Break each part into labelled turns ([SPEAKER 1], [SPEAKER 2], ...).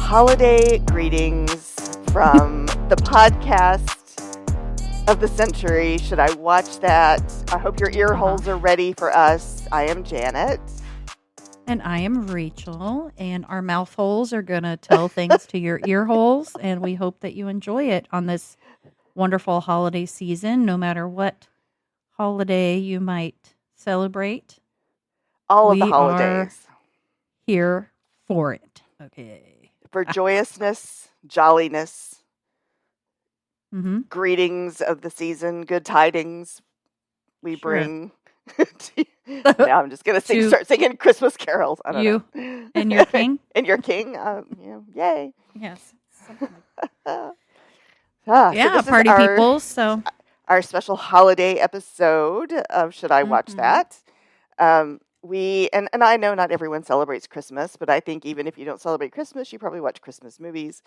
[SPEAKER 1] holiday greetings from the podcast of the century. Should I watch that? I hope your ear holes are ready for us. I am Janet.
[SPEAKER 2] And I am Rachel, and our mouth holes are going to tell things to your ear holes, and we hope that you enjoy it on this wonderful holiday season, no matter what holiday you might celebrate.
[SPEAKER 1] All of the
[SPEAKER 2] We are
[SPEAKER 1] holidays.
[SPEAKER 2] here for it. Okay.
[SPEAKER 1] For joyousness, jolliness,
[SPEAKER 2] Mm-hmm.
[SPEAKER 1] greetings of the season, good tidings we
[SPEAKER 2] Sure.
[SPEAKER 1] bring. Now I'm just going to start singing Christmas carols. I don't
[SPEAKER 2] You
[SPEAKER 1] know.
[SPEAKER 2] and your king?
[SPEAKER 1] And your king. Yay.
[SPEAKER 2] Yes. Something like
[SPEAKER 1] So
[SPEAKER 2] yeah,
[SPEAKER 1] this is
[SPEAKER 2] party people. So
[SPEAKER 1] our special holiday episode of Should I Watch
[SPEAKER 2] Mhm.
[SPEAKER 1] That? And I know not everyone celebrates Christmas, but I think even if you don't celebrate Christmas, you probably watch Christmas movies.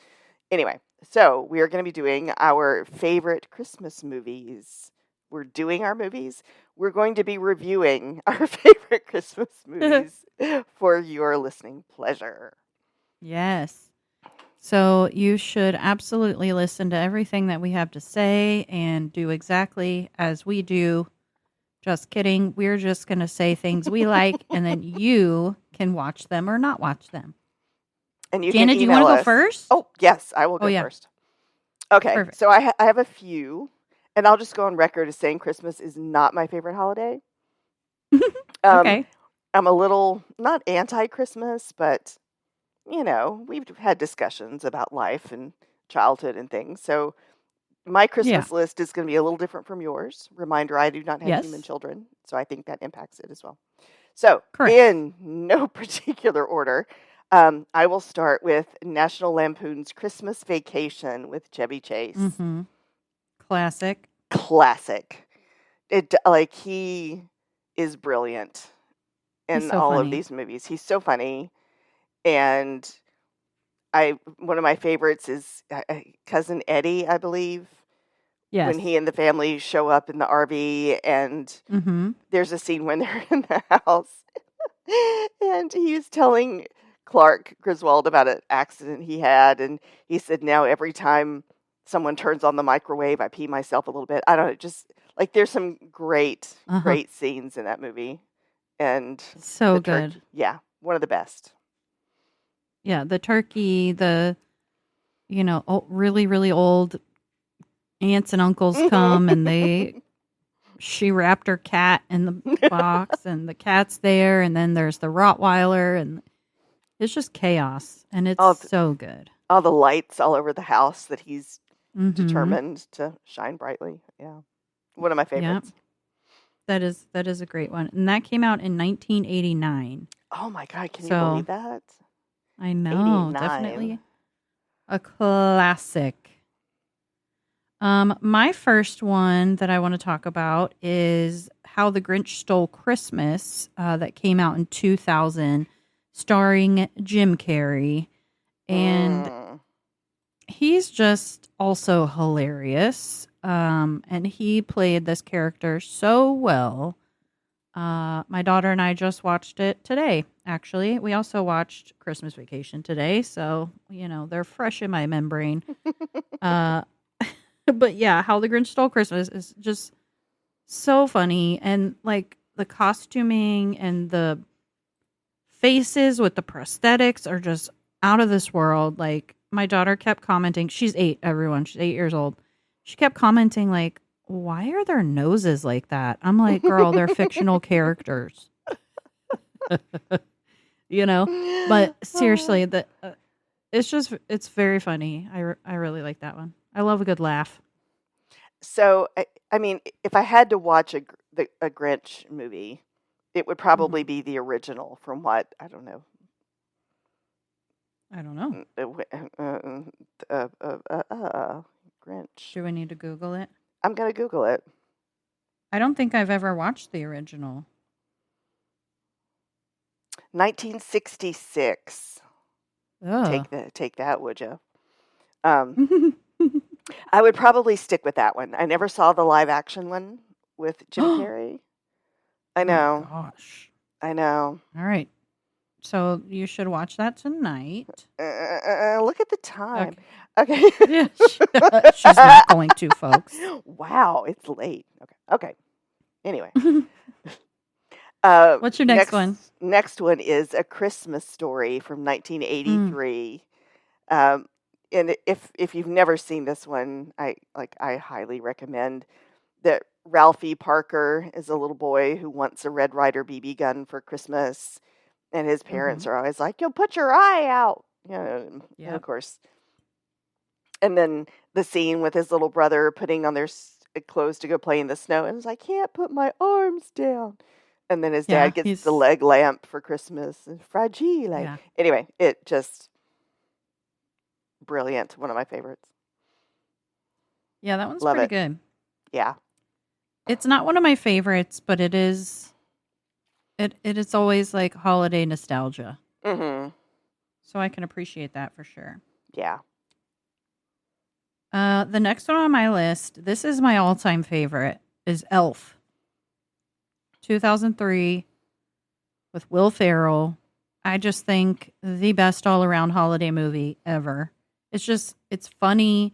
[SPEAKER 1] Anyway, so we are going to be doing our favorite Christmas movies. We're doing our movies. We're going to be reviewing our favorite Christmas movies for your listening pleasure.
[SPEAKER 2] yes. So you should absolutely listen to everything that we have to say and do exactly as we do. Just kidding. We're just going to say things we like, and then you can watch them or not watch them.
[SPEAKER 1] And you
[SPEAKER 2] Janet,
[SPEAKER 1] can
[SPEAKER 2] do you want
[SPEAKER 1] email
[SPEAKER 2] to go
[SPEAKER 1] us.
[SPEAKER 2] first?
[SPEAKER 1] Oh, yes, I will go
[SPEAKER 2] yeah.
[SPEAKER 1] first. Okay,
[SPEAKER 2] Perfect.
[SPEAKER 1] so I have a few, and I'll just go on record as saying Christmas is not my favorite holiday.
[SPEAKER 2] Okay.
[SPEAKER 1] I'm a little, not anti-Christmas, but, we've had discussions about life and childhood and things. So my Christmas list is going to be a little different from yours. Reminder, I do not have human
[SPEAKER 2] Yes.
[SPEAKER 1] children, so I think that impacts it as well. So
[SPEAKER 2] Correct.
[SPEAKER 1] in no particular order, I will start with National Lampoon's Christmas Vacation with Chevy Chase.
[SPEAKER 2] Mm-hmm. Classic.
[SPEAKER 1] He is brilliant in
[SPEAKER 2] He's so
[SPEAKER 1] all of
[SPEAKER 2] funny.
[SPEAKER 1] these movies. He's so funny, and one of my favorites is Cousin Eddie, I believe.
[SPEAKER 2] Yes.
[SPEAKER 1] When he and the family show up in the RV, and
[SPEAKER 2] Mm-hmm.
[SPEAKER 1] there's a scene when they're in the house, and he's telling Clark Griswold about an accident he had, and he said, now every time someone turns on the microwave, I pee myself a little bit. I don't know, just like there's some great scenes in that movie. And
[SPEAKER 2] so good.
[SPEAKER 1] Yeah, one of the best.
[SPEAKER 2] Yeah, the turkey, really, really old aunts and uncles come and she wrapped her cat in the box and the cat's there, and then there's the Rottweiler, and it's just chaos, and it's so good.
[SPEAKER 1] All the lights all over the house that he's determined to shine brightly. Yeah. One of my favorites.
[SPEAKER 2] Yep. That is a great one. And that came out in 1989.
[SPEAKER 1] Oh my God, can you believe that?
[SPEAKER 2] I know,
[SPEAKER 1] 89.
[SPEAKER 2] definitely a classic. My first one that I want to talk about is How the Grinch Stole Christmas, that came out in 2000, starring Jim Carrey. And he's just also hilarious. And he played this character so well. My daughter and I just watched it today, actually. We also watched Christmas Vacation today, so, they're fresh in my membrane. But yeah, How the Grinch Stole Christmas is just so funny. And like the costuming and the faces with the prosthetics are just out of this world. Like my daughter kept commenting, she's 8, everyone. She's 8 years old. She kept commenting like, why are their noses like that? I'm like, girl, they're fictional characters. But seriously, it's very funny. I really like that one. I love a good laugh.
[SPEAKER 1] So, I mean, if I had to watch a Grinch movie, it would probably be the original from what, I don't know. Grinch.
[SPEAKER 2] Do we need to Google it?
[SPEAKER 1] I'm going to Google it.
[SPEAKER 2] I don't think I've ever watched the original.
[SPEAKER 1] 1966.
[SPEAKER 2] Ugh.
[SPEAKER 1] Take that, would you? I would probably stick with that one. I never saw the live action one with Jim Carrey. I know.
[SPEAKER 2] Oh, gosh.
[SPEAKER 1] I know.
[SPEAKER 2] All right. So you should watch that tonight.
[SPEAKER 1] Look at the time.
[SPEAKER 2] Okay.
[SPEAKER 1] Okay.
[SPEAKER 2] Yeah, she's not going to, folks.
[SPEAKER 1] Wow, it's late. Okay. Anyway,
[SPEAKER 2] What's your next one?
[SPEAKER 1] Next one is A Christmas Story from
[SPEAKER 2] Mm.
[SPEAKER 1] 1983. And if you've never seen this one, I highly recommend that. Ralphie Parker is a little boy who wants a Red Ryder BB gun for Christmas, and his parents
[SPEAKER 2] Mhm.
[SPEAKER 1] are always like, "You'll put your eye out," and of
[SPEAKER 2] Yep.
[SPEAKER 1] course. And then the scene with his little brother putting on their clothes to go play in the snow, and he's like, "Can't put my arms down." And then his
[SPEAKER 2] Yeah,
[SPEAKER 1] dad gets the
[SPEAKER 2] he's
[SPEAKER 1] leg lamp for Christmas, and fragile.
[SPEAKER 2] yeah.
[SPEAKER 1] Anyway, it just brilliant. One of my favorites.
[SPEAKER 2] Yeah, that one's
[SPEAKER 1] Love
[SPEAKER 2] pretty
[SPEAKER 1] it.
[SPEAKER 2] good.
[SPEAKER 1] Yeah.
[SPEAKER 2] It's not one of my favorites, but it is always like holiday nostalgia.
[SPEAKER 1] Mhm.
[SPEAKER 2] So I can appreciate that for sure.
[SPEAKER 1] Yeah.
[SPEAKER 2] The next one on my list, this is my all-time favorite, is Elf. 2003 with Will Ferrell. I just think the best all-around holiday movie ever. It's funny,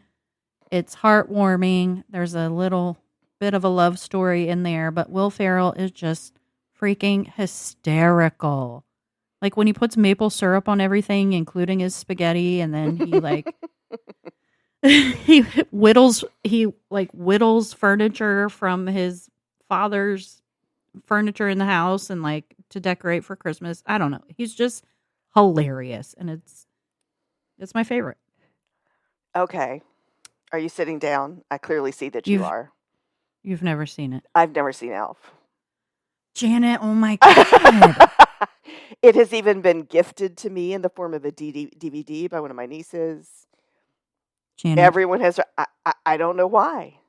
[SPEAKER 2] it's heartwarming. There's a little bit of a love story in there, but Will Ferrell is just freaking hysterical. Like when he puts maple syrup on everything, including his spaghetti, and then he like he whittles furniture from his father's furniture in the house and like to decorate for Christmas. I don't know. He's just hilarious, and it's my favorite.
[SPEAKER 1] Okay. Are you sitting down? I clearly see that you are.
[SPEAKER 2] You've never seen it.
[SPEAKER 1] I've never seen Elf.
[SPEAKER 2] Janet, oh my god.
[SPEAKER 1] It has even been gifted to me in the form of a DVD by one of my nieces.
[SPEAKER 2] Janet.
[SPEAKER 1] Everyone has. I don't know why.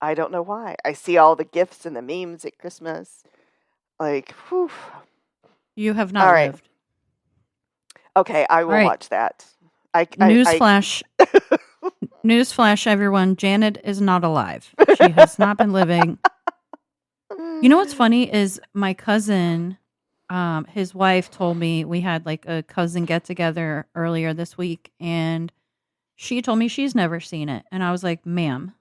[SPEAKER 1] I don't know why. I see all the gifts and the memes at Christmas. Like, whew.
[SPEAKER 2] You have not
[SPEAKER 1] All right.
[SPEAKER 2] lived.
[SPEAKER 1] Okay, I will
[SPEAKER 2] All right.
[SPEAKER 1] watch that.
[SPEAKER 2] Newsflash. Newsflash, everyone. Janet is not alive. She has not been living. You know what's funny is my cousin, his wife told me we had like a cousin get together earlier this week, and she told me she's never seen it. And I was like, ma'am.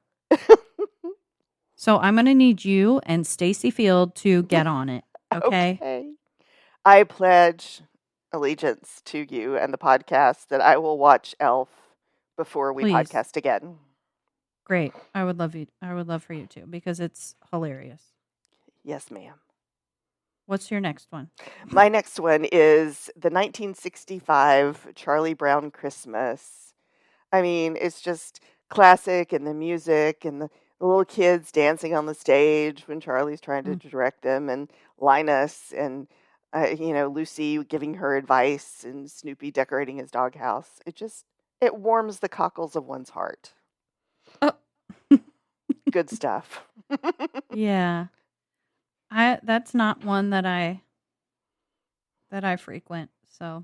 [SPEAKER 2] So I'm going to need you and Stacy Field to get on it. Okay?
[SPEAKER 1] I pledge allegiance to you and the podcast that I will watch Elf before we podcast again.
[SPEAKER 2] Great. I would love for you to, because it's hilarious.
[SPEAKER 1] Yes, ma'am.
[SPEAKER 2] What's your next one?
[SPEAKER 1] My next one is the 1965 Charlie Brown Christmas. I mean, it's just classic, and the music and the little kids dancing on the stage when Charlie's trying to direct them, and Linus and Lucy giving her advice, and Snoopy decorating his doghouse. It warms the cockles of one's heart.
[SPEAKER 2] Oh.
[SPEAKER 1] Good stuff.
[SPEAKER 2] Yeah. That's not one that I frequent, so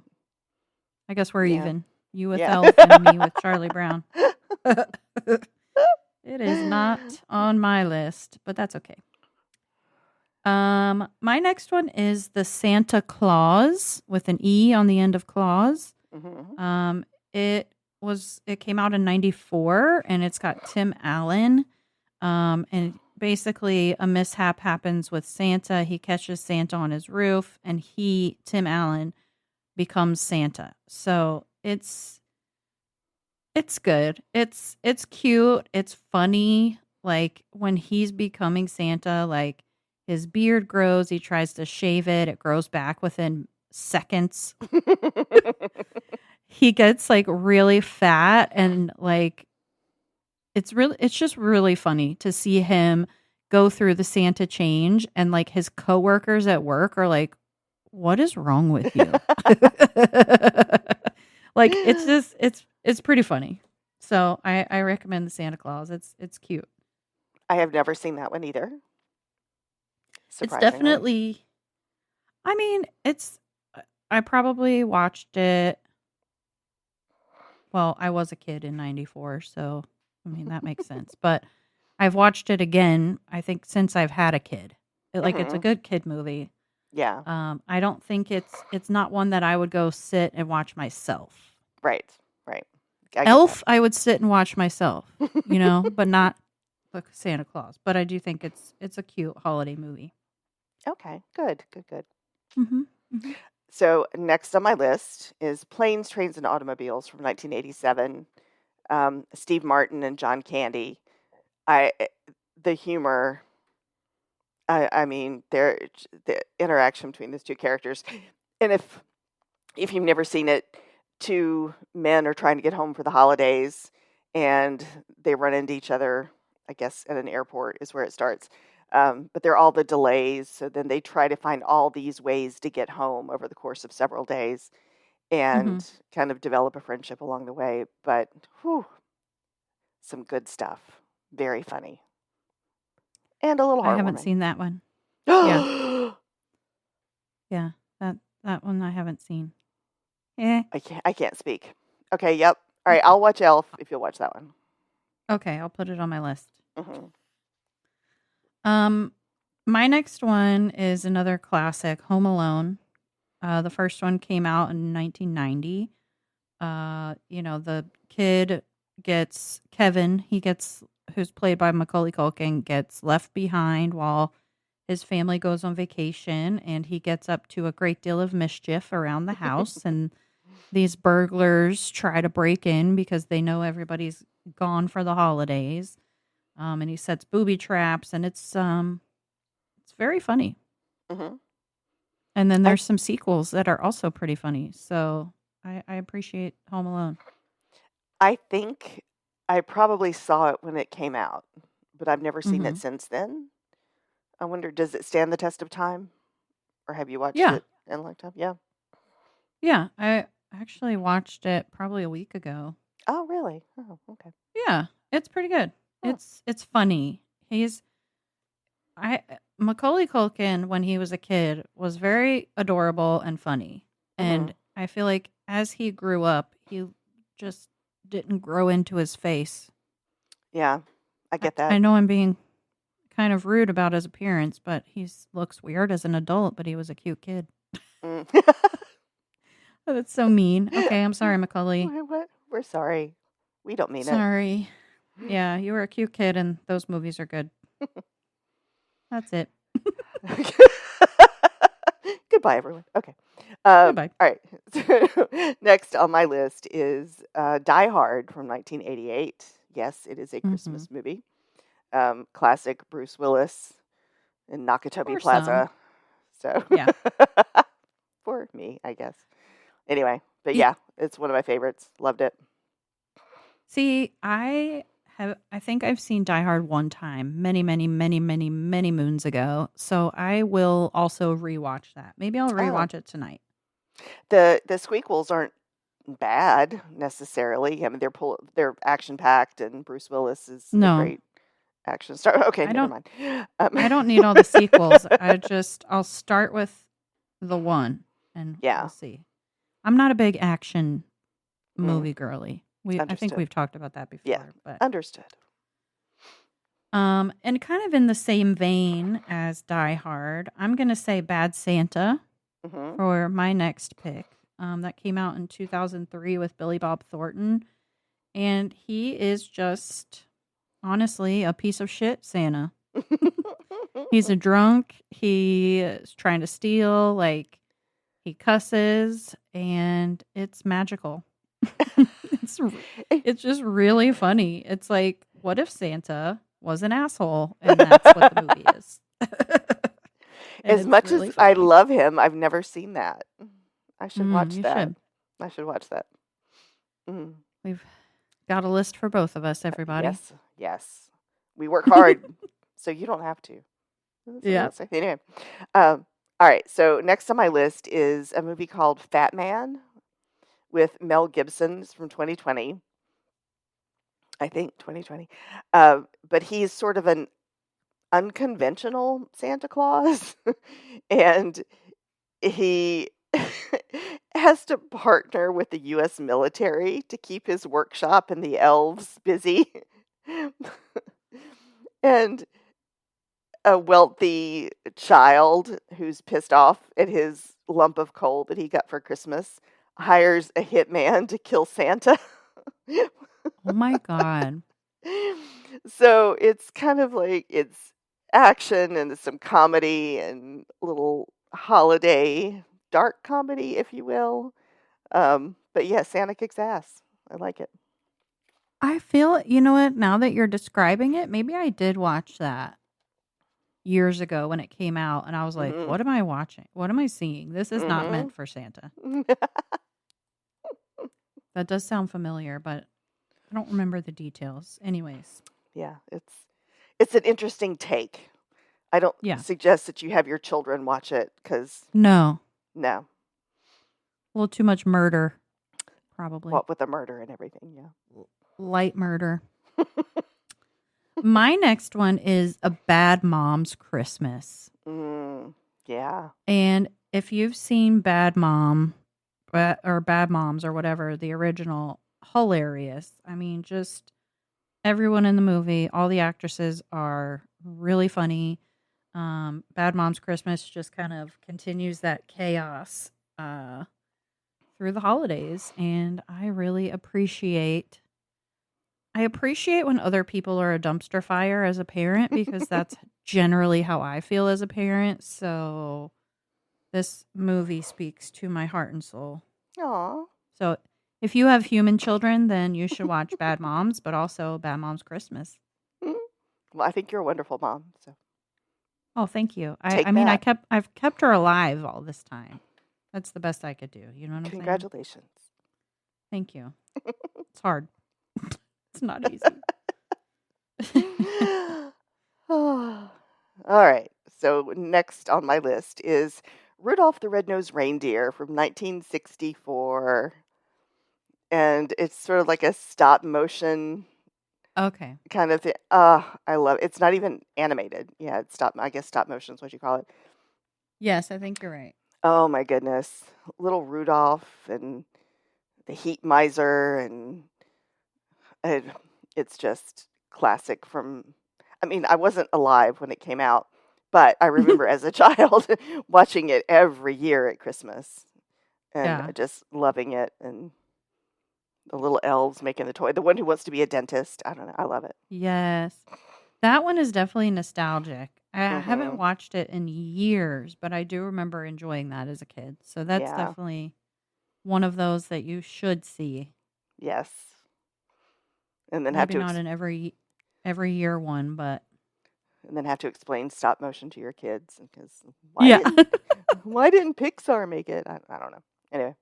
[SPEAKER 2] I guess we're even. You with Elf and me with Charlie Brown. It is not on my list, but that's okay. My next one is the Santa Claus with an E on the end of Claus.
[SPEAKER 1] Mm-hmm.
[SPEAKER 2] It came out in 94, and it's got Tim Allen. And basically a mishap happens with Santa. He catches Santa on his roof, and Tim Allen, becomes Santa. So it's good. It's cute. It's funny. Like when he's becoming Santa, like his beard grows. He tries to shave it. It grows back within seconds. He gets like really fat, and like it's just really funny to see him go through the Santa change, and like his coworkers at work are like, what is wrong with you? Like it's pretty funny. So I recommend the Santa Claus. It's cute.
[SPEAKER 1] I have never seen that one either.
[SPEAKER 2] It's definitely, I mean, I probably watched it. Well, I was a kid in 94, so I mean, that makes sense. But I've watched it again, I think, since I've had a kid. It's a good kid movie.
[SPEAKER 1] Yeah.
[SPEAKER 2] I don't think it's not one that I would go sit and watch myself.
[SPEAKER 1] Right. Right. I get that.
[SPEAKER 2] Elf, I would sit and watch myself, but not the Santa Claus. But I do think it's a cute holiday movie.
[SPEAKER 1] Okay. Good. Good. Good.
[SPEAKER 2] Mm-hmm. Mm-hmm.
[SPEAKER 1] So next on my list is Planes, Trains, and Automobiles from 1987. Steve Martin and John Candy. The humor. I mean, the interaction between those two characters, and if you've never seen it, two men are trying to get home for the holidays, and they run into each other. I guess at an airport is where it starts. But there are all the delays, so then they try to find all these ways to get home over the course of several days,
[SPEAKER 2] Mm-hmm.
[SPEAKER 1] and kind of develop a friendship along the way. But whew, some good stuff. Very funny and a little
[SPEAKER 2] I haven't
[SPEAKER 1] heartwarming.
[SPEAKER 2] seen that one. Yeah. Yeah, that one I haven't seen. Eh.
[SPEAKER 1] I can't speak. Okay, yep. All right, I'll watch Elf if you'll watch that one.
[SPEAKER 2] Okay, I'll put it on my list.
[SPEAKER 1] Mm-hmm.
[SPEAKER 2] My next one is another classic, Home Alone. The first one came out in 1990. The kid gets Kevin, who's played by Macaulay Culkin, gets left behind while his family goes on vacation, and he gets up to a great deal of mischief around the house. And these burglars try to break in because they know everybody's gone for the holidays. And he sets booby traps, and it's very funny.
[SPEAKER 1] Mm-hmm.
[SPEAKER 2] And then there's some sequels that are also pretty funny. So I appreciate Home Alone.
[SPEAKER 1] I think I probably saw it when it came out, but I've never seen it
[SPEAKER 2] Mhm.
[SPEAKER 1] since then. I wonder, does it stand the test of time, or have you watched
[SPEAKER 2] Yeah.
[SPEAKER 1] it in a long time? Yeah.
[SPEAKER 2] Yeah. I actually watched it probably a week ago.
[SPEAKER 1] Oh, really? Oh, okay.
[SPEAKER 2] Yeah. It's pretty good.
[SPEAKER 1] Oh.
[SPEAKER 2] It's funny. Macaulay Culkin, when he was a kid, was very adorable and funny. And I feel like as he grew up, he just didn't grow into his face.
[SPEAKER 1] Yeah, I get that.
[SPEAKER 2] I know I'm being kind of rude about his appearance, but he looks weird as an adult, but he was a cute kid.
[SPEAKER 1] Mm.
[SPEAKER 2] Oh, that's so mean. Okay, I'm sorry, Macaulay.
[SPEAKER 1] What? We're sorry. We don't mean
[SPEAKER 2] Sorry. Yeah, you were a cute kid, and those movies are good. That's it.
[SPEAKER 1] it. Goodbye, everyone. Okay.
[SPEAKER 2] Goodbye.
[SPEAKER 1] All right. So, next on my list is Die Hard from 1988. Yes, it is a Christmas movie. Classic Bruce Willis in Nakatomi Plaza. So,
[SPEAKER 2] yeah.
[SPEAKER 1] For me, I guess. Anyway, but yeah, it's one of my favorites. Loved it.
[SPEAKER 2] See, I think I've seen Die Hard one time, many, many, many, many, many moons ago. So I will also rewatch that. Maybe I'll rewatch it tonight.
[SPEAKER 1] The squeakquels aren't bad necessarily. I mean, they're action packed, and Bruce Willis is a great action star. Okay, never mind.
[SPEAKER 2] I don't need all the sequels. I'll start with the one, and we'll see. I'm not a big action movie girly. I think we've talked about that before.
[SPEAKER 1] Yeah,
[SPEAKER 2] but
[SPEAKER 1] understood.
[SPEAKER 2] And kind of in the same vein as Die Hard, I'm going to say Bad Santa for my next pick. That came out in 2003 with Billy Bob Thornton. And he is just, honestly, a piece of shit Santa. He's a drunk. He is trying to steal. Like, he cusses. And it's magical. It's just really funny. It's like, what if Santa was an asshole? And that's what the movie is.
[SPEAKER 1] As much really as funny. I love him, I've never seen that. I should watch that. I should watch that.
[SPEAKER 2] We've got a list for both of us, everybody.
[SPEAKER 1] Yes. We work hard, so you don't have to.
[SPEAKER 2] Yeah.
[SPEAKER 1] Anyway, all right. So next on my list is a movie called Fat Man with Mel Gibson from 2020. I think 2020. But he's sort of an unconventional Santa Claus, and he has to partner with the U.S. military to keep his workshop and the elves busy. And a wealthy child who's pissed off at his lump of coal that he got for Christmas hires a hitman to kill Santa.
[SPEAKER 2] Oh my God.
[SPEAKER 1] So it's kind of like it's action and some comedy and little holiday dark comedy, if you will. But yeah, Santa kicks ass. I like it.
[SPEAKER 2] I feel, you know what, now that you're describing it, maybe I did watch that years ago when it came out, and I was like,
[SPEAKER 1] Mhm.
[SPEAKER 2] what am I watching? What am I seeing? This is not
[SPEAKER 1] Mhm.
[SPEAKER 2] meant for Santa. That does sound familiar, but I don't remember the details. Anyways,
[SPEAKER 1] Yeah, it's an interesting take. I don't
[SPEAKER 2] yeah.
[SPEAKER 1] suggest that you have your children watch it because
[SPEAKER 2] No.
[SPEAKER 1] no,
[SPEAKER 2] A little too much murder, probably.
[SPEAKER 1] what with the murder and everything. Yeah.
[SPEAKER 2] Light murder. My next one is A Bad Mom's Christmas.
[SPEAKER 1] Yeah.
[SPEAKER 2] And if you've seen Bad Mom or Bad Moms or whatever, the original, hilarious. I mean, just everyone in the movie, all the actresses are really funny. Bad Moms Christmas just kind of continues that chaos through the holidays, and I really appreciate. I appreciate when other people are a dumpster fire as a parent because that's generally how I feel as a parent. So this movie speaks to my heart and soul.
[SPEAKER 1] Aw.
[SPEAKER 2] So if you have human children, then you should watch Bad Moms, but also Bad Moms Christmas.
[SPEAKER 1] Mm. Well, I think you're a wonderful mom. So
[SPEAKER 2] Oh, thank you. I
[SPEAKER 1] take
[SPEAKER 2] mean,
[SPEAKER 1] that.
[SPEAKER 2] I've kept her alive all this time. That's the best I could do. You know what I'm saying?
[SPEAKER 1] Congratulations.
[SPEAKER 2] Thank you. It's hard. It's not easy.
[SPEAKER 1] All right. So next on my list is Rudolph the Red-Nosed Reindeer from 1964. And it's sort of like a stop motion
[SPEAKER 2] Okay.
[SPEAKER 1] kind of thing. I love it. It's not even animated. Yeah, it's I guess stop motion is what you call it.
[SPEAKER 2] Yes, I think you're right.
[SPEAKER 1] Oh my goodness. Little Rudolph and the Heat Miser and it, it's just classic from I mean, I wasn't alive when it came out, but I remember as a child watching it every year at Christmas and
[SPEAKER 2] Yeah.
[SPEAKER 1] just loving it and the little elves making the toy. The one who wants to be a dentist. I don't know. I love it.
[SPEAKER 2] Yes. That one is definitely nostalgic. I haven't
[SPEAKER 1] Mhm.
[SPEAKER 2] watched it in years, but I do remember enjoying that as a kid. So that's
[SPEAKER 1] Yeah.
[SPEAKER 2] definitely one of those that you should see.
[SPEAKER 1] Yes. And then have
[SPEAKER 2] Maybe
[SPEAKER 1] to
[SPEAKER 2] not an every year one, but
[SPEAKER 1] explain stop motion to your kids because
[SPEAKER 2] yeah.
[SPEAKER 1] why didn't Pixar make it? I don't know. Anyway.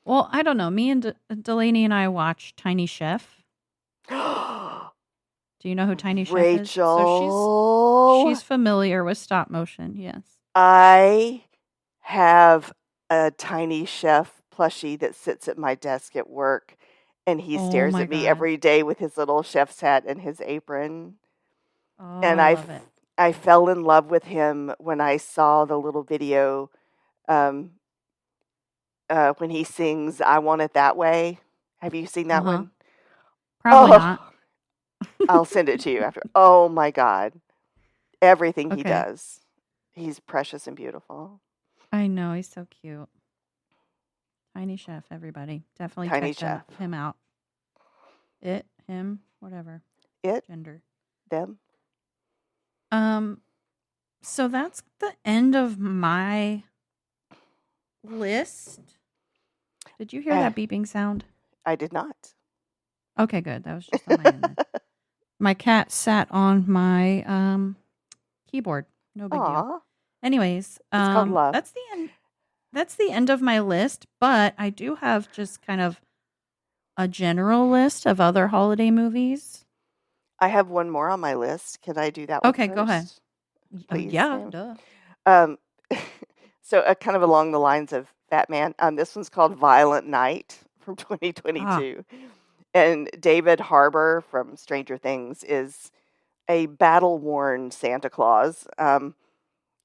[SPEAKER 2] Well, I don't know. Me and Delaney and I watched Tiny Chef. Do you know who Tiny Chef is? So
[SPEAKER 1] Rachel,
[SPEAKER 2] she's familiar with stop motion. Yes.
[SPEAKER 1] I have a Tiny Chef plushie that sits at my desk at work, and he
[SPEAKER 2] Oh
[SPEAKER 1] stares
[SPEAKER 2] my
[SPEAKER 1] at me
[SPEAKER 2] god.
[SPEAKER 1] every day with his little chef's hat and his apron.
[SPEAKER 2] Oh,
[SPEAKER 1] And
[SPEAKER 2] I love it.
[SPEAKER 1] I fell in love with him when I saw the little video um, when he sings "I Want It That Way." Have you seen that
[SPEAKER 2] Uh-huh.
[SPEAKER 1] one?
[SPEAKER 2] Probably not.
[SPEAKER 1] Oh, I'll send it to you after. Oh my God. Everything he
[SPEAKER 2] Okay.
[SPEAKER 1] does. He's precious and beautiful.
[SPEAKER 2] I know he's so cute. Tiny Chef, everybody. Definitely
[SPEAKER 1] Tiny
[SPEAKER 2] check
[SPEAKER 1] Chef.
[SPEAKER 2] him out. It, him, whatever.
[SPEAKER 1] It,
[SPEAKER 2] Gender.
[SPEAKER 1] them.
[SPEAKER 2] So that's the end of my list. Did you hear that beeping sound?
[SPEAKER 1] I did not.
[SPEAKER 2] Okay, good. That was just on my end then. My cat sat on my keyboard. No big deal.
[SPEAKER 1] Aw.
[SPEAKER 2] Anyways,
[SPEAKER 1] It's called love.
[SPEAKER 2] that's the end. That's the end of my list, but I do have just kind of a general list of other holiday movies.
[SPEAKER 1] I have one more on my list. Can I do that one
[SPEAKER 2] Okay, go ahead.
[SPEAKER 1] first? Please,
[SPEAKER 2] Yeah,
[SPEAKER 1] ma'am.
[SPEAKER 2] duh.
[SPEAKER 1] Um, so kind of along the lines of Batman, this one's called Violent Night from 2022. And David Harbour from Stranger Things is a battle-worn Santa Claus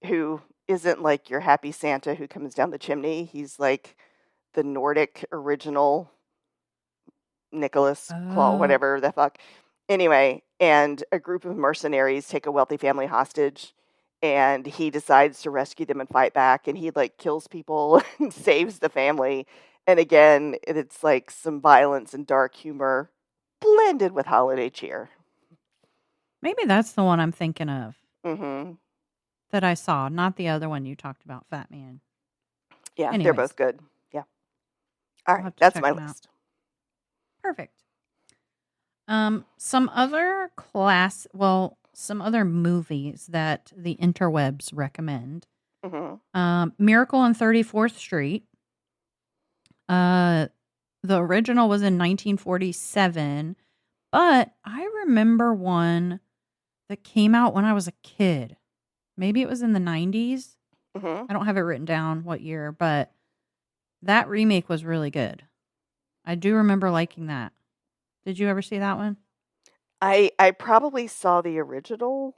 [SPEAKER 1] who isn't like your happy Santa who comes down the chimney. He's like the Nordic original Nicholas Claw,
[SPEAKER 2] Oh.
[SPEAKER 1] whatever the fuck. Anyway, and a group of mercenaries take a wealthy family hostage, and he decides to rescue them and fight back, and he like kills people and saves the family. And again, it's like some violence and dark humor blended with holiday cheer.
[SPEAKER 2] Maybe that's the one I'm thinking of
[SPEAKER 1] Hmm.
[SPEAKER 2] that I saw, not the other one you talked about, Fat Man.
[SPEAKER 1] Yeah, they're
[SPEAKER 2] Anyways,
[SPEAKER 1] both good. Yeah. All
[SPEAKER 2] I'll
[SPEAKER 1] right,
[SPEAKER 2] have to
[SPEAKER 1] that's
[SPEAKER 2] check
[SPEAKER 1] my
[SPEAKER 2] them out.
[SPEAKER 1] list.
[SPEAKER 2] Perfect. Some other some other movies that the interwebs recommend.
[SPEAKER 1] Hmm.
[SPEAKER 2] Miracle on 34th Street. Uh, the original was in 1947, but I remember one that came out when I was a kid. Maybe it was in the 90s.
[SPEAKER 1] Hmm.
[SPEAKER 2] I don't have it written down what year, but that remake was really good. I do remember liking that. Did you ever see that one?
[SPEAKER 1] I probably saw the original.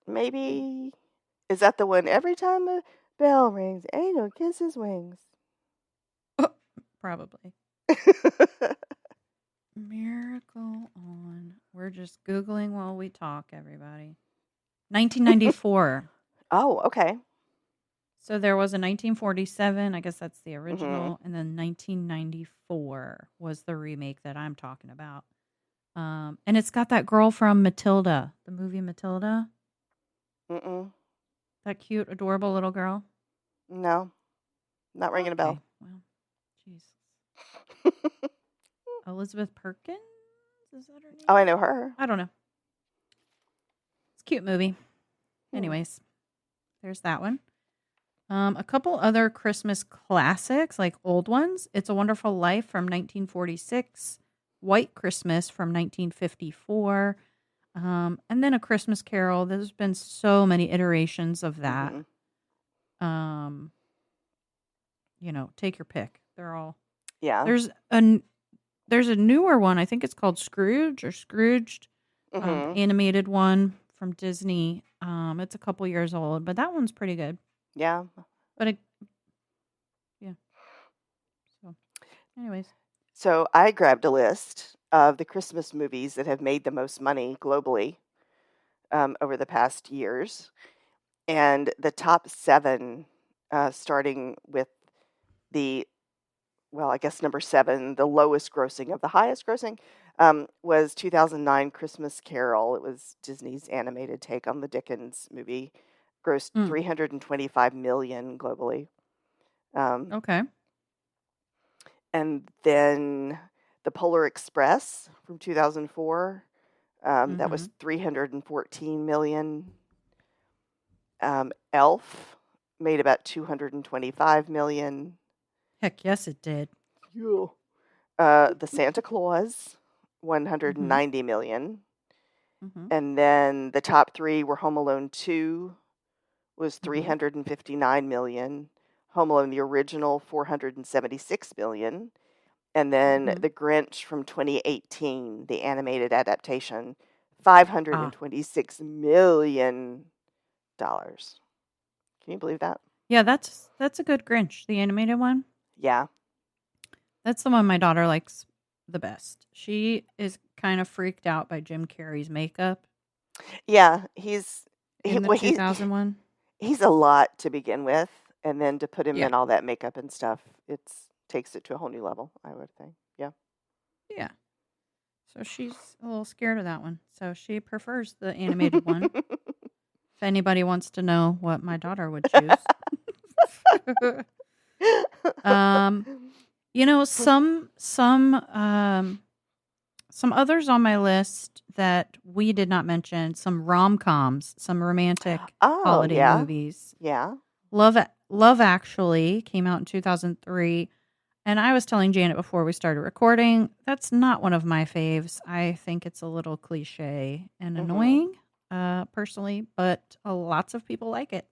[SPEAKER 1] Maybe is that the one? Every time a bell rings, angel kisses wings.
[SPEAKER 2] Probably. Miracle on. We're just Googling while we talk, everybody. 1994.
[SPEAKER 1] Oh, okay.
[SPEAKER 2] So there was a 1947. I guess that's the
[SPEAKER 1] Hmm.
[SPEAKER 2] original. And then 1994 was the remake that I'm talking about. And it's got that girl from Matilda, the movie Matilda.
[SPEAKER 1] Mm-mm.
[SPEAKER 2] That cute, adorable little girl.
[SPEAKER 1] No, not ringing a bell.
[SPEAKER 2] Okay. Well, jeez. Elizabeth Perkins? Is that her
[SPEAKER 1] Oh, I
[SPEAKER 2] name?
[SPEAKER 1] know her.
[SPEAKER 2] I don't know. It's a cute movie.
[SPEAKER 1] Hmm.
[SPEAKER 2] Anyways, there's that one. A couple other Christmas classics, like old ones. It's a Wonderful Life from 1946, White Christmas from 1954, and then A Christmas Carol. There's been so many iterations of that.
[SPEAKER 1] Hmm.
[SPEAKER 2] Um, take your pick.
[SPEAKER 1] Yeah.
[SPEAKER 2] There's a there's a newer one. I think it's called Scrooge or Scrooged, the
[SPEAKER 1] Hmm.
[SPEAKER 2] animated one from Disney. It's a couple years old, but that one's pretty good.
[SPEAKER 1] Yeah.
[SPEAKER 2] But yeah. So, anyways,
[SPEAKER 1] So I grabbed a list of the Christmas movies that have made the most money globally over the past years, and the top seven, starting with the I guess number seven, the lowest grossing of the highest grossing, was 2009 Christmas Carol. It was Disney's animated take on the Dickens movie, grossed
[SPEAKER 2] mm,
[SPEAKER 1] 325 million globally. Um,
[SPEAKER 2] okay.
[SPEAKER 1] and then the Polar Express from 2004, that
[SPEAKER 2] Mm-hmm.
[SPEAKER 1] was 314 million. Elf made about 225 million.
[SPEAKER 2] Heck yes, it did.
[SPEAKER 1] Yeah. The Santa Claus,
[SPEAKER 2] Mm-hmm.
[SPEAKER 1] 190 million.
[SPEAKER 2] Mm-hmm.
[SPEAKER 1] And then the top three were Home Alone 2 was
[SPEAKER 2] Mm-hmm.
[SPEAKER 1] 359 million. Home Alone the original 476 million. And then
[SPEAKER 2] Mm-hmm.
[SPEAKER 1] The Grinch from 2018, the animated adaptation,
[SPEAKER 2] Ah,
[SPEAKER 1] $526 million. Can you believe that?
[SPEAKER 2] yeah. That's a good Grinch, the animated one.
[SPEAKER 1] Yeah.
[SPEAKER 2] That's the one my daughter likes the best. She is kind of freaked out by Jim Carrey's makeup
[SPEAKER 1] Yeah,
[SPEAKER 2] in the
[SPEAKER 1] well,
[SPEAKER 2] 2001.
[SPEAKER 1] he's a lot to begin with, and then to put him
[SPEAKER 2] Yeah,
[SPEAKER 1] in all that makeup and stuff, it's takes it to a whole new level, I would think. Yeah.
[SPEAKER 2] yeah. So she's a little scared of that one. So she prefers the animated one. If anybody wants to know what my daughter would choose. um, some others on my list that we did not mention, some rom-coms, some romantic
[SPEAKER 1] Oh,
[SPEAKER 2] holiday
[SPEAKER 1] yeah.
[SPEAKER 2] movies.
[SPEAKER 1] Yeah.
[SPEAKER 2] Love Actually came out in 2003, and I was telling Janet before we started recording, that's not one of my faves. I think it's a little cliche and
[SPEAKER 1] Mhm.
[SPEAKER 2] annoying, personally, but lots of people like it.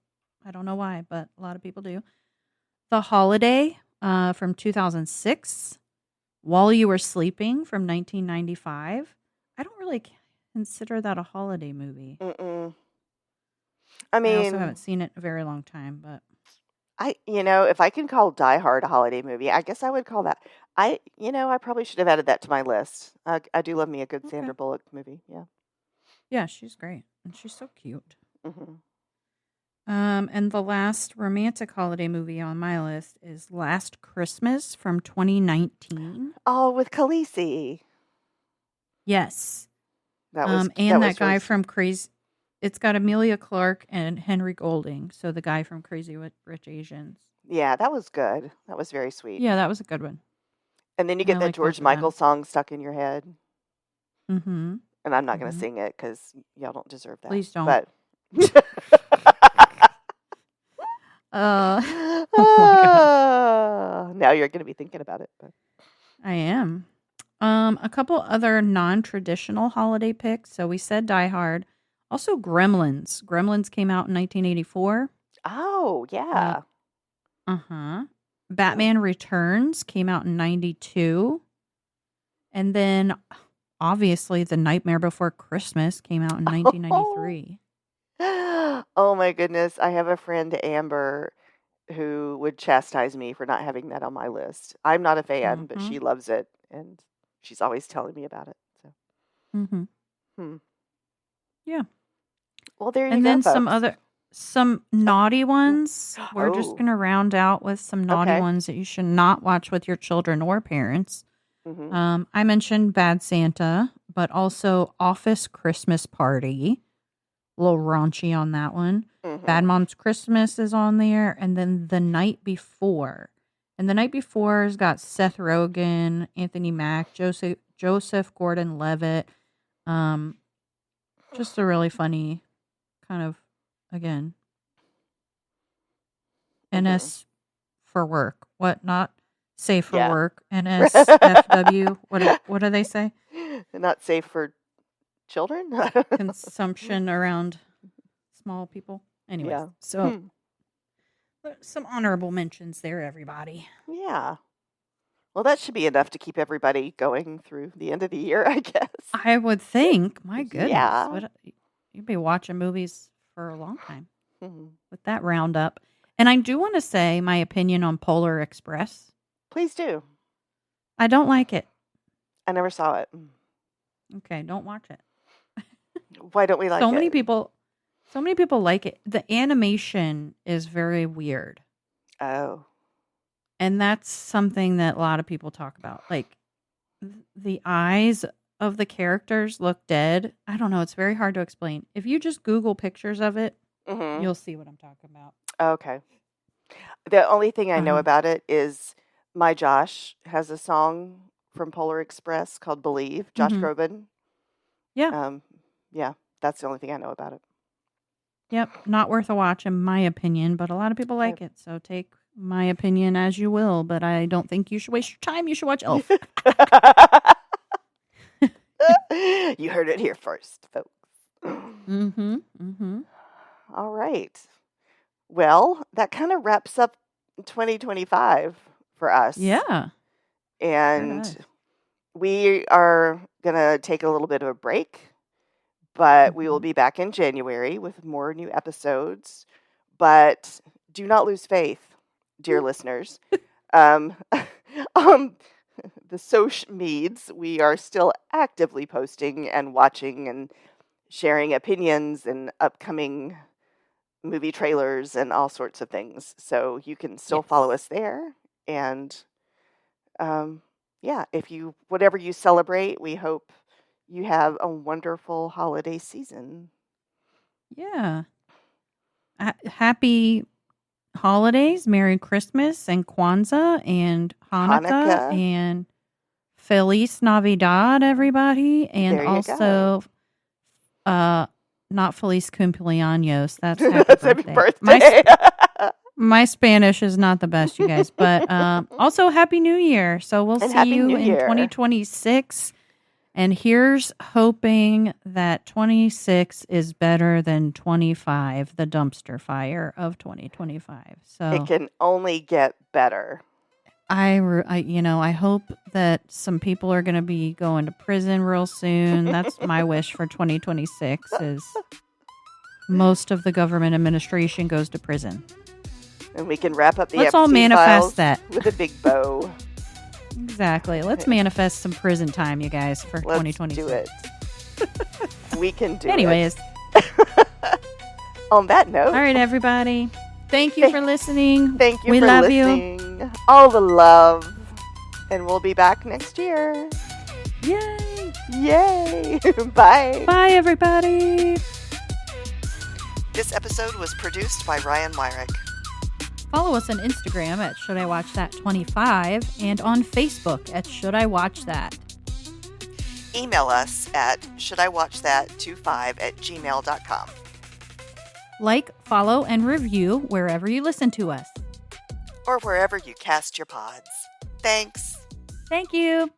[SPEAKER 2] I don't know why, but a lot of people do. The Holiday, from 2006. While You Were Sleeping from 1995. I don't really consider that a holiday movie.
[SPEAKER 1] Mm-mm. I
[SPEAKER 2] I also haven't
[SPEAKER 1] mean,
[SPEAKER 2] seen it in a very long time, but
[SPEAKER 1] if I can call Die Hard a holiday movie, I guess I would call that. I probably should have added that to my list. I do love me a good
[SPEAKER 2] okay.
[SPEAKER 1] Sandra Bullock movie. Yeah.
[SPEAKER 2] Yeah, she's great. And she's so cute.
[SPEAKER 1] Mhm.
[SPEAKER 2] And the last romantic holiday movie on my list is Last Christmas from 2019.
[SPEAKER 1] Oh, with Khaleesi.
[SPEAKER 2] Yes.
[SPEAKER 1] That was
[SPEAKER 2] And that
[SPEAKER 1] really
[SPEAKER 2] guy
[SPEAKER 1] sweet.
[SPEAKER 2] from Crazy. It's got Amelia Clark and Henry Golding. So the guy from Crazy Rich Asians.
[SPEAKER 1] Yeah, that was good. That was very sweet.
[SPEAKER 2] Yeah, that was a good one.
[SPEAKER 1] And then you
[SPEAKER 2] I
[SPEAKER 1] get that
[SPEAKER 2] like both
[SPEAKER 1] George
[SPEAKER 2] of
[SPEAKER 1] Michael
[SPEAKER 2] them.
[SPEAKER 1] song stuck in your head.
[SPEAKER 2] Mm-hmm.
[SPEAKER 1] And I'm not going to
[SPEAKER 2] Mhm.
[SPEAKER 1] sing it because y'all don't deserve that.
[SPEAKER 2] Please don't.
[SPEAKER 1] But
[SPEAKER 2] Oh my God.
[SPEAKER 1] now you're going to be thinking about it. But.
[SPEAKER 2] I am. A couple other non-traditional holiday picks. So we said Die Hard. Also Gremlins. Gremlins came out in 1984.
[SPEAKER 1] Oh, yeah.
[SPEAKER 2] Uh-huh. Batman Returns came out in 92. And then obviously The Nightmare Before Christmas came out in 1993.
[SPEAKER 1] Oh my goodness. I have a friend, Amber, who would chastise me for not having that on my list. I'm not a fan, but she loves it. And she's always telling me about it. So.
[SPEAKER 2] Mm-hmm. Yeah.
[SPEAKER 1] Well, there you go.
[SPEAKER 2] And then
[SPEAKER 1] folks.
[SPEAKER 2] some naughty ones. We're just
[SPEAKER 1] Oh.
[SPEAKER 2] going to round out with some naughty
[SPEAKER 1] Okay.
[SPEAKER 2] ones that you should not watch with your children or parents.
[SPEAKER 1] Mm-hmm.
[SPEAKER 2] I mentioned Bad Santa, but also Office Christmas Party. A little raunchy on that one.
[SPEAKER 1] Mm-hmm.
[SPEAKER 2] Bad Moms Christmas is on there. And then The Night Before. And The Night Before has got Seth Rogen, Anthony Mack, Joseph Gordon-Levitt. Just a really funny kind of, again, NS for work. What? Not safe for work. NSFW. What do they say?
[SPEAKER 1] Not safe for children?
[SPEAKER 2] Consumption around small people. Anyways,
[SPEAKER 1] Yeah.
[SPEAKER 2] so some honorable mentions there, everybody.
[SPEAKER 1] Yeah. Well, that should be enough to keep everybody going through the end of the year, I guess.
[SPEAKER 2] I would think. My goodness.
[SPEAKER 1] Yeah.
[SPEAKER 2] You'd be watching movies for a long time
[SPEAKER 1] Mhm.
[SPEAKER 2] with that roundup. And I do want to say my opinion on Polar Express.
[SPEAKER 1] Please do.
[SPEAKER 2] I don't like it.
[SPEAKER 1] I never saw it.
[SPEAKER 2] Okay, don't watch it.
[SPEAKER 1] Why don't we like it?
[SPEAKER 2] So many people like it. The animation is very weird.
[SPEAKER 1] Oh.
[SPEAKER 2] And that's something that a lot of people talk about. Like the eyes of the characters look dead. I don't know. It's very hard to explain. If you just Google pictures of it, you'll see what I'm talking about.
[SPEAKER 1] Okay. The only thing I know about it is my Josh has a song from Polar Express called Believe, Josh Groban.
[SPEAKER 2] Yeah.
[SPEAKER 1] Yeah, that's the only thing I know about it.
[SPEAKER 2] Yep. Not worth a watch in my opinion, but a lot of people like it. So take my opinion as you will, but I don't think you should waste your time. You should watch Elf.
[SPEAKER 1] You heard it here first, folks. All right. Well, that kind of wraps up 2025 for us.
[SPEAKER 2] Yeah.
[SPEAKER 1] And we are going to take a little bit of a break, but we will be back in January with more new episodes. But do not lose faith, dear listeners. The social meds, we are still actively posting and watching and sharing opinions and upcoming movie trailers and all sorts of things. So you can still follow us there. And if you, whatever you celebrate, we hope you have a wonderful holiday season.
[SPEAKER 2] Yeah. Happy holidays, Merry Christmas and Kwanzaa and Hanukkah. And Feliz Navidad, everybody. And also, not Feliz Cumpleaños. That's happy birthday. My Spanish is not the best, you guys. But also, Happy New Year. So we'll see you in 2026. And here's hoping that 26 is better than 25, the dumpster fire of 2025. So
[SPEAKER 1] it can only get better.
[SPEAKER 2] I hope that some people are going to be going to prison real soon. That's my wish for 2026 is most of the government administration goes to prison.
[SPEAKER 1] And we can wrap up the
[SPEAKER 2] Let's all manifest that
[SPEAKER 1] with a big bow.
[SPEAKER 2] Exactly. Let's manifest some prison time, you guys, for 2026.
[SPEAKER 1] Let's do it. We can do it.
[SPEAKER 2] Anyways.
[SPEAKER 1] On that note,
[SPEAKER 2] All right, everybody. Thank you for listening.
[SPEAKER 1] thank you
[SPEAKER 2] We
[SPEAKER 1] for
[SPEAKER 2] love you.
[SPEAKER 1] listening. All the love. And we'll be back next year.
[SPEAKER 2] Yay.
[SPEAKER 1] Yay. Bye.
[SPEAKER 2] Bye, everybody.
[SPEAKER 1] This episode was produced by Ryan Myrick.
[SPEAKER 2] Follow us on Instagram at Should I Watch That 25 and on Facebook at Should I Watch That.
[SPEAKER 1] Email us at shouldIwatchthat25@gmail.com.
[SPEAKER 2] Like, follow, and review wherever you listen to us.
[SPEAKER 1] Or wherever you cast your pods. Thanks.
[SPEAKER 2] Thank you.